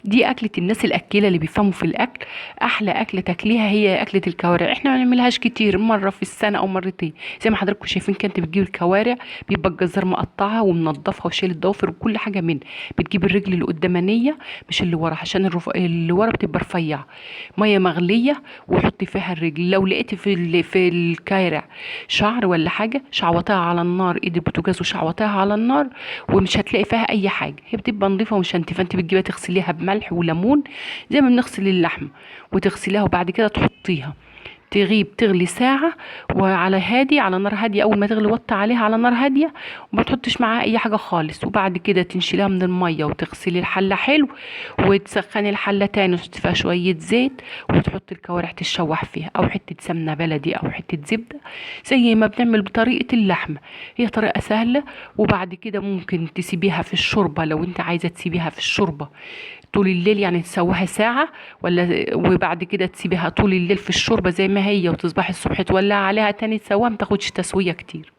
دي اكله الناس الاكيله اللي بيفهموا في الاكل. احلى اكله تاكليها هي اكله الكوارع. احنا ما بنعملهاش كتير، مره في السنه او مرتين. زي ما حضراتكم شايفين كده، انت بتجيب الكوارع، بيبقى الجزار مقطعها ومنضفها وشايل الضوافر وكل حاجه منها. بتجيب الرجل اللي قدامانيه، مش اللي ورا، عشان اللي ورا بتبقى رفيعه. ميه مغليه وحطي فيها الرجل. لو لقيتي في الكوارع شعر ولا حاجه، شعوطيها على النار، ايد البوتاجاز وشعوطيها على النار، ومش هتلاقي فيها اي حاجه. هي بتبقى نظيفه ومش هنتفه. انت بتجيبها تغسليها بملح وليمون زي ما بنغسل اللحمه، وتغسليها وبعد كده تحطيها تغيب تغلي ساعة، وعلى هادي، على نار هادية. أول ما تغلي وطي عليها على نار هادية، وما تحطش معاها أي حاجة خالص. وبعد كده تنشيلها من المية وتغسلي الحلة حلو، وتسخني الحلة تاني وتحطي فيها شوية زيت، وتحطي الكوارع تتشوح فيها، أو حتة سمنة بلدي أو حتة زبدة، زي ما بنعمل بطريقة اللحمة. هي طريقة سهلة. وبعد كده ممكن تسيبيها في الشوربة، لو انت عايزة تسيبيها في الشوربة طول الليل، يعني تسويها ساعة ولا، وبعد كده تسيبيها طول الليل في الشوربة زي ما هي، وتصبحي الصبح تولع عليها تاني تسويها، ما تاخدش تسوية كتير.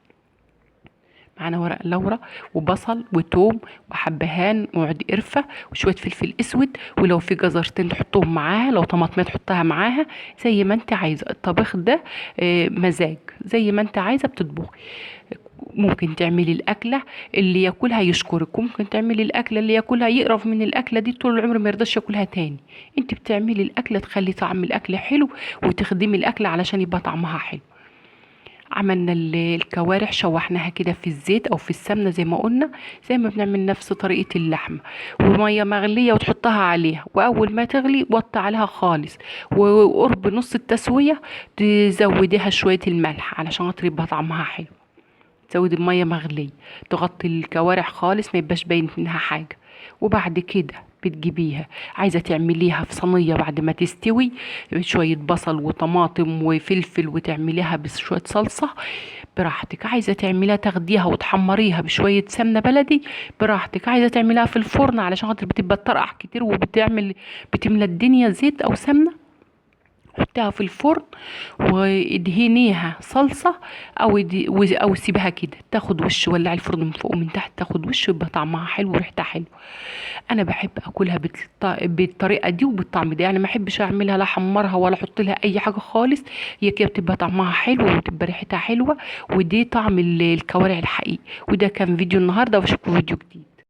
معانا ورق لورا وبصل وتوم وحبهان وعود قرفة وشوية فلفل اسود، ولو في جزرتين تحطهم معاها، لو طماطمية تحطها معاها، زي ما انت عايزة. الطبخ ده مزاج، زي ما انت عايزة بتطبخي. ممكن تعملي الأكلة اللي ياكلها يشكرك، وممكن تعملي الأكلة اللي ياكلها يقرف من الأكلة دي طول العمر ما يرضاش ياكلها تاني. انت بتعملي الأكلة تخلي طعم الأكل حلو، وتخدمي الأكلة علشان يبقى طعمها حلو. عملنا الكوارع، شوحناها كده في الزيت او في السمنه زي ما قلنا، زي ما بنعمل نفس طريقه اللحمه. وميه مغليه وتحطها عليها، واول ما تغلي وطي عليها خالص، وقرب نص التسويه تزوديها شويه الملح علشان خاطر يبقى طعمها حلو. تزودي بميه مغليه، تغطي الكوارع خالص ما يبقاش باين منها حاجه. وبعد كده بتجيبيها، عايزه تعمليها في صينيه بعد ما تستوي، شويه بصل وطماطم وفلفل، وتعمليها بشويه صلصه براحتك. عايزه تعمليها تاخديها وتحمريها بشويه سمنه بلدي براحتك. عايزه تعمليها في الفرن علشان خاطر بتبقى تطرقع كتير بتملى الدنيا زيت او سمنه، حطيها في الفرن وادهنيها صلصة، او سيبها كده تاخد وش. ولعي الفرن من فوق ومن تحت تاخد وش، يبقى طعمها حلو وريحتها حلو. انا بحب اكلها بالطريقه دي وبالطعم ده، يعني ما احبش اعملها لا احمرها ولا احط لها اي حاجه خالص. هي كده بتبقى طعمها حلو وبتبقى ريحتها حلوه، ودي طعم الكوارع الحقيقي. وده كان فيديو النهارده، واشوفكم فيديو جديد.